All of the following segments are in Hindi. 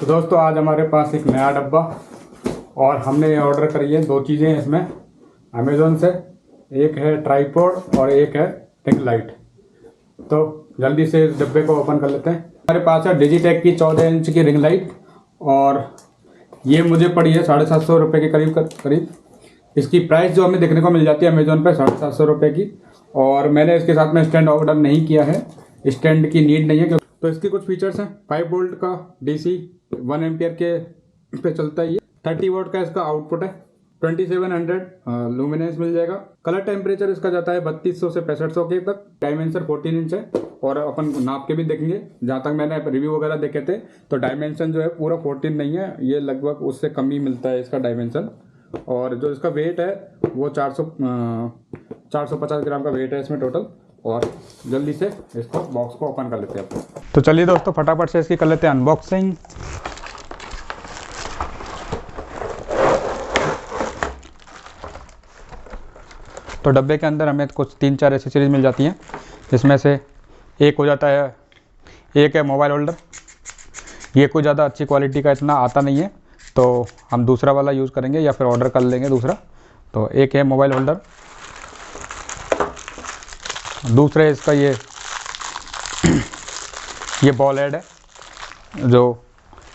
तो दोस्तों आज हमारे पास एक नया डब्बा और हमने ये ऑर्डर करी है। दो चीज़ें हैं इसमें अमेज़ोन से, एक है ट्राइपॉड और एक है रिंग लाइट। तो जल्दी से इस डब्बे को ओपन कर लेते हैं। हमारे पास है डिजिटेक की 14 इंच की रिंग लाइट और ये मुझे पड़ी है 750 रुपये के करीब। इसकी प्राइस जो हमें देखने को मिल जाती है अमेज़ोन पर 750 रुपये की। और मैंने इसके साथ में स्टैंड ऑर्डर नहीं किया है, स्टैंड की नीड नहीं है क्योंकि। तो इसके कुछ फीचर्स हैं। 5 वोल्ट का DC 1 एम्पियर के पे चलता है। ये 30 वोल्ट का इसका आउटपुट है। 2700 लुमिनेंस मिल जाएगा। कलर टेम्परेचर इसका जाता है 3200 से 6500 के तक। डायमेंशन 14 इंच है और अपन नाप के भी देखेंगे। जहाँ तक मैंने रिव्यू वगैरह देखे थे तो डायमेंशन जो है पूरा 14 नहीं है, ये लगभग उससे कम ही मिलता है इसका डायमेंशन। और जो इसका वेट है वो 450 ग्राम का वेट है इसमें टोटल। और जल्दी से इसको बॉक्स को ओपन कर लेते हैं अपन। तो चलिए दोस्तों फटाफट से इसकी कर लेते हैं अनबॉक्सिंग। तो डब्बे के अंदर हमें कुछ 3-4 एसेसरीज मिल जाती हैं। इसमें से एक हो जाता है, एक है मोबाइल होल्डर। ये कोई ज़्यादा अच्छी क्वालिटी का इतना आता नहीं है तो हम दूसरा वाला यूज़ करेंगे या फिर ऑर्डर कर लेंगे दूसरा। तो एक है मोबाइल होल्डर, दूसरे इसका ये बॉल हेड है जो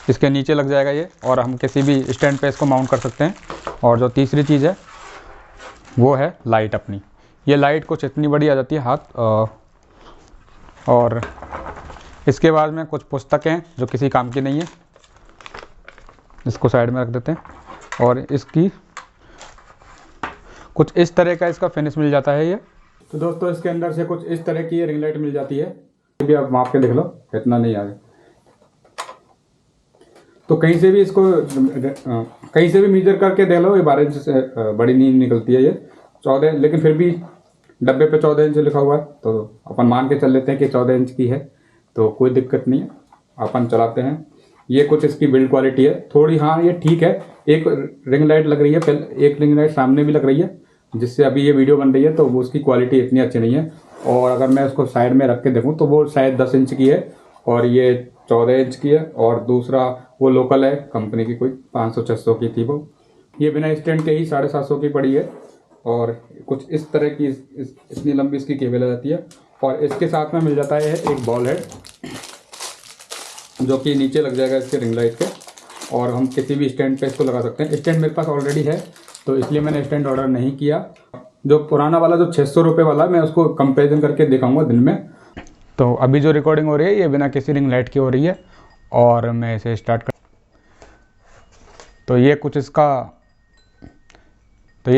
इसके नीचे लग जाएगा ये, और हम किसी भी स्टैंड पे इसको माउंट कर सकते हैं। और जो तीसरी चीज़ है वो है लाइट अपनी। ये लाइट कुछ इतनी बड़ी आ जाती है हाथ। और इसके बाद में कुछ पुस्तकें हैं जो किसी काम की नहीं है, इसको साइड में रख देते हैं। और इसकी कुछ इस तरह का इसका फिनिश मिल जाता है ये। तो दोस्तों इसके अंदर से कुछ इस तरह की रिंग लाइट मिल जाती है। ये भी आप माप के देख लो, इतना नहीं आगे। तो कहीं से भी इसको कहीं से भी मेजर करके देख लो, ये 12 इंच से बड़ी नहीं निकलती है ये 14, लेकिन फिर भी डब्बे पे 14 इंच लिखा हुआ है तो अपन मान के चल लेते हैं कि 14 इंच की है। तो कोई दिक्कत नहीं है, अपन चलाते हैं। ये कुछ इसकी बिल्ड क्वालिटी है थोड़ी, हाँ ये ठीक है। एक रिंग लाइट लग रही है, पहले एक रिंग लाइट सामने भी लग रही है जिससे अभी ये वीडियो बन रही है, तो वो उसकी क्वालिटी इतनी अच्छी नहीं है। और अगर मैं उसको साइड में रख के देखूँ तो वो शायद 10 इंच की है और ये 14 इंच की है। और दूसरा वो लोकल है कंपनी की, कोई 500-600 की थी वो। ये बिना स्टैंड के ही 750 की पड़ी है। और कुछ इस तरह की इतनी लंबी इसकी केबल आ जाती है। और इसके साथ में मिल जाता है एक बॉल हेड जो कि नीचे लग जाएगा इसके रिंग लाइट के, और हम किसी भी स्टैंड पे इसको लगा सकते हैं। स्टैंड मेरे पास ऑलरेडी है तो इसलिए मैंने स्टैंड ऑर्डर नहीं किया। जो पुराना वाला जो 600 रुपये वाला, मैं उसको कंपेरिजन करके दिखाऊंगा दिन में। तो अभी जो रिकॉर्डिंग हो रही है ये बिना किसी रिंग लाइट की हो रही है और मैं इसे स्टार्ट कर। तो ये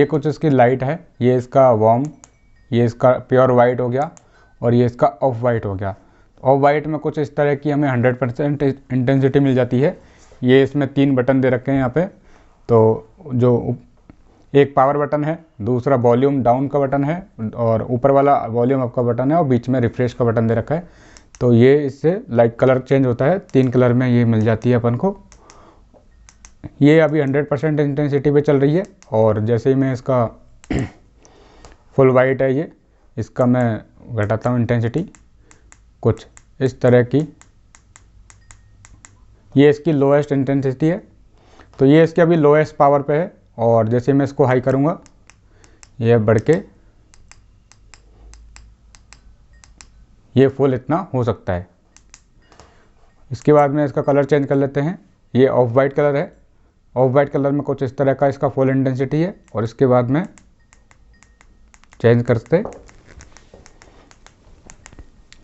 कुछ इसकी लाइट है। ये इसका वार्म, ये इसका प्योर वाइट हो गया और ये इसका ऑफ वाइट हो गया। ऑफ वाइट में कुछ इस तरह की हमें 100% इंटेंसिटी मिल जाती है। ये इसमें 3 बटन दे रखे हैं यहाँ पे। तो जो एक पावर बटन है, दूसरा वॉल्यूम डाउन का बटन है और ऊपर वाला वॉल्यूम अप का बटन है, और बीच में रिफ्रेश का बटन दे रखा है। तो ये इससे लाइट कलर चेंज होता है, 3 कलर में ये मिल जाती है अपन को। ये अभी 100% इंटेंसिटी पे चल रही है। और जैसे ही मैं इसका फुल वाइट है ये, इसका मैं घटाता हूँ इंटेंसिटी कुछ इस तरह की। ये इसकी लोएस्ट इंटेंसिटी है, तो ये इसके अभी लोएस्ट पावर पे है। और जैसे मैं इसको हाई करूँगा ये बढ़ के ये फुल इतना हो सकता है। इसके बाद में इसका कलर चेंज कर लेते हैं। ये ऑफ वाइट कलर है। ऑफ वाइट कलर में कुछ इस तरह का इसका फुल इंटेंसिटी है। और इसके बाद में चेंज करते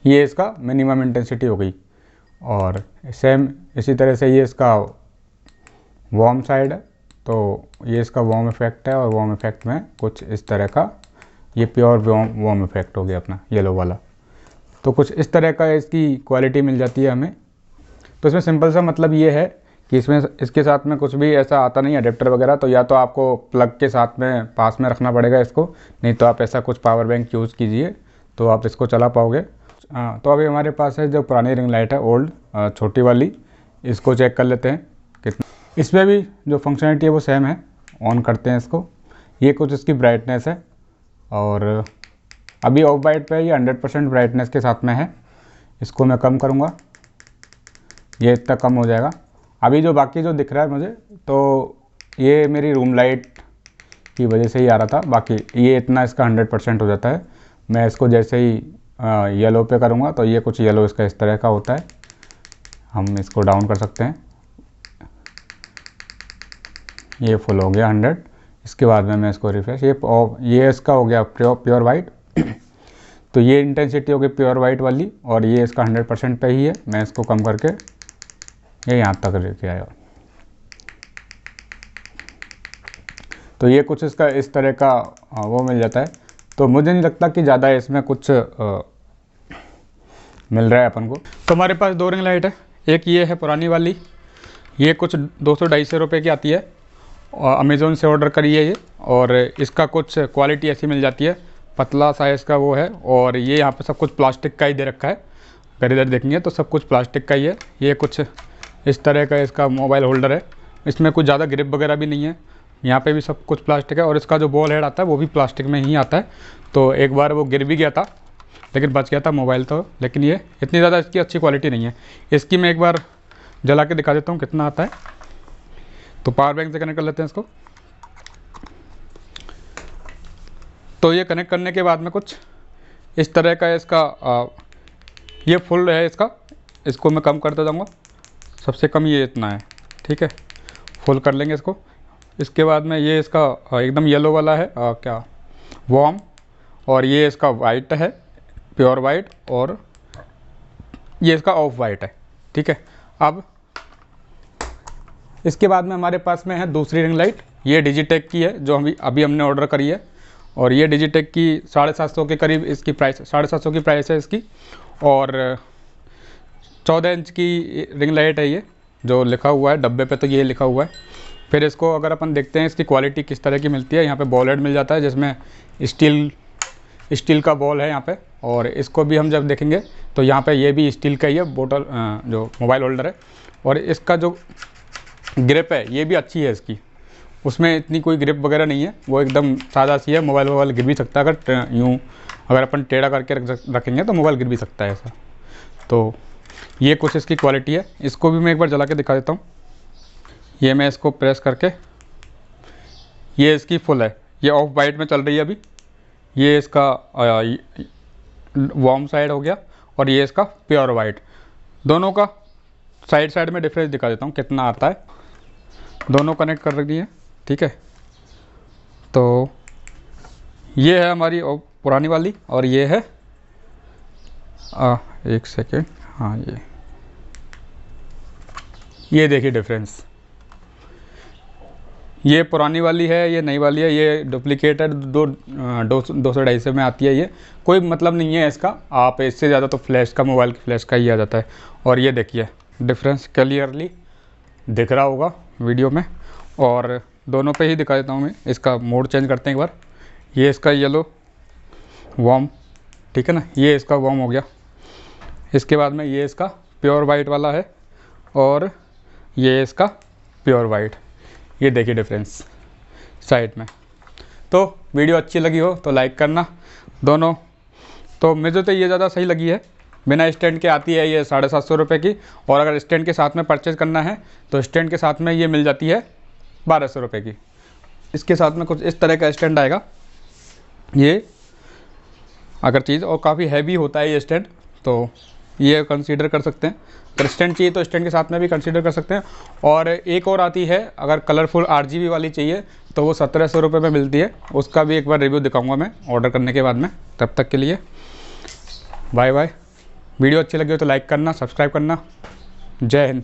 ये इसका मिनिमम इंटेंसिटी हो गई। और सेम इसी तरह से ये इसका वार्म साइड है, तो ये इसका वार्म इफेक्ट है। और वार्म इफेक्ट में कुछ इस तरह का ये प्योर वार्म इफेक्ट हो गया अपना येलो वाला। तो कुछ इस तरह का इसकी क्वालिटी मिल जाती है हमें। तो इसमें सिंपल सा मतलब ये है कि इसमें इसके साथ में कुछ भी ऐसा आता नहीं है अडेप्टर वगैरह। तो या तो आपको प्लग के साथ में पास में रखना पड़ेगा इसको, नहीं तो आप ऐसा कुछ पावर बैंक यूज़ कीजिए तो आप इसको चला पाओगे। तो अभी हमारे पास है जो पुरानी रिंग लाइट है ओल्ड छोटी वाली, इसको चेक कर लेते हैं कितना। इसमें भी जो फंक्शनलिटी है वो सेम है। ऑन करते हैं इसको। ये कुछ इसकी ब्राइटनेस है और अभी ऑफ वाइट पे ये 100% ब्राइटनेस के साथ में है। इसको मैं कम करूँगा, ये इतना कम हो जाएगा। अभी जो बाकी जो दिख रहा है मुझे, तो ये मेरी रूम लाइट की वजह से ही आ रहा था। बाकी ये इतना इसका 100% हो जाता है। मैं इसको जैसे ही येलो पे करूँगा तो ये कुछ येलो इसका इस तरह का होता है। हम इसको डाउन कर सकते हैं, ये फुल हो गया 100। इसके बाद में मैं इसको रिफ्रेश, ये इसका हो गया प्योर वाइट। तो ये इंटेंसिटी हो गई प्योर वाइट वाली, और ये इसका 100% पे ही है। मैं इसको कम करके ये यहाँ तक लेके आया। तो ये कुछ इसका इस तरह का वो मिल जाता है। तो मुझे नहीं लगता कि ज़्यादा इसमें कुछ मिल रहा है अपन को। तो हमारे पास 2 रिंग लाइट है। एक ये है पुरानी वाली, ये कुछ 200-250 रुपये की आती है, और अमेज़ोन से ऑर्डर करी है ये। और इसका कुछ क्वालिटी ऐसी मिल जाती है, पतला सा इसका वो है। और ये यहाँ पे सब कुछ प्लास्टिक का ही दे रखा है। अगर इधर देखेंगे तो सब कुछ प्लास्टिक का ही है। ये कुछ इस तरह का इसका मोबाइल होल्डर है। इसमें कुछ ज़्यादा ग्रिप वगैरह भी नहीं है। यहाँ पे भी सब कुछ प्लास्टिक है, और इसका जो बॉल हेड आता है वो भी प्लास्टिक में ही आता है। तो एक बार वो गिर भी गया था, लेकिन बच गया था मोबाइल तो। लेकिन ये इतनी ज़्यादा इसकी अच्छी क्वालिटी नहीं है। इसकी मैं एक बार जला के दिखा देता हूँ कितना आता है। तो पावर बैंक से कनेक्ट कर लेते हैं इसको। तो ये कनेक्ट करने के बाद में कुछ इस तरह का इसका ये फुल है इसका। इसको मैं कम करता जाऊँगा, सबसे कम ये इतना है, ठीक है। फुल कर लेंगे इसको। इसके बाद में ये इसका एकदम येलो वाला है क्या वार्म, और ये इसका वाइट है प्योर वाइट, और ये इसका ऑफ वाइट है, ठीक है। अब इसके बाद में हमारे पास में है दूसरी रिंग लाइट। ये डिजिटेक की है, जो अभी हमने ऑर्डर करी है। और ये डिजिटेक की 750 के करीब इसकी प्राइस, 750 की प्राइस है इसकी। और 14 इंच की रिंग लाइट है ये, जो लिखा हुआ है डब्बे पे, तो ये लिखा हुआ है। फिर इसको अगर अपन देखते हैं इसकी क्वालिटी किस तरह की मिलती है। यहाँ पे बॉल हेड मिल जाता है, जिसमें स्टील का बॉल है यहाँ पे। और इसको भी हम जब देखेंगे तो यहाँ पे ये भी स्टील का ही है बोतल, जो मोबाइल होल्डर है। और इसका जो ग्रिप है ये भी अच्छी है इसकी, उसमें इतनी कोई ग्रिप वगैरह नहीं है, वो एकदम सादा सी है। मोबाइल गिर भी सकता है, अगर अपन टेढ़ा करके रखेंगे तो मोबाइल गिर भी सकता है ऐसा। तो ये कुछ इसकी क्वालिटी है। इसको भी मैं एक बार जला के दिखा देता हूँ। ये मैं इसको प्रेस करके, ये इसकी फुल है, ये ऑफ वाइट में चल रही है अभी। ये इसका वार्म साइड हो गया, और ये इसका प्योर वाइट। दोनों का साइड में डिफरेंस दिखा देता हूँ कितना आता है। दोनों कनेक्ट कर रखी है, ठीक है। तो ये है हमारी पुरानी वाली, और ये है एक सेकेंड, हाँ ये देखिए डिफरेंस। ये पुरानी वाली है, ये नई वाली है। ये डुप्लीकेट है, 200-250 में आती है। ये कोई मतलब नहीं है इसका, आप इससे ज़्यादा तो फ्लैश का, मोबाइल की फ्लैश का ही आ जाता है। और ये देखिए डिफरेंस क्लियरली दिख रहा होगा वीडियो में। और दोनों पे ही दिखा देता हूँ मैं। इसका मोड चेंज करते हैं एक बार। ये इसका येलो वार्म, ठीक है ना, ये इसका वार्म हो गया। इसके बाद में ये इसका प्योर वाइट वाला है, और ये इसका प्योर वाइट। ये देखिए डिफरेंस साइड में। तो वीडियो अच्छी लगी हो तो लाइक करना दोनों। तो मुझे तो ये ज़्यादा सही लगी है। बिना स्टैंड के आती है ये 750 रुपये की, और अगर स्टैंड के साथ में परचेज़ करना है तो स्टैंड के साथ में ये मिल जाती है 1200 रुपये की। इसके साथ में कुछ इस तरह का स्टैंड आएगा ये, अगर चीज़, और काफ़ी हैवी होता है ये स्टैंड, तो ये कंसीडर कर सकते हैं। अगर स्टैंड चाहिए तो स्टैंड के साथ में भी कंसीडर कर सकते हैं। और एक और आती है, अगर कलरफुल RGB वाली चाहिए तो वो 1700 रुपये में मिलती है। उसका भी एक बार रिव्यू दिखाऊंगा मैं ऑर्डर करने के बाद में। तब तक के लिए बाय बाय। वीडियो अच्छी लगी हो तो लाइक करना, सब्सक्राइब करना। जय हिंद।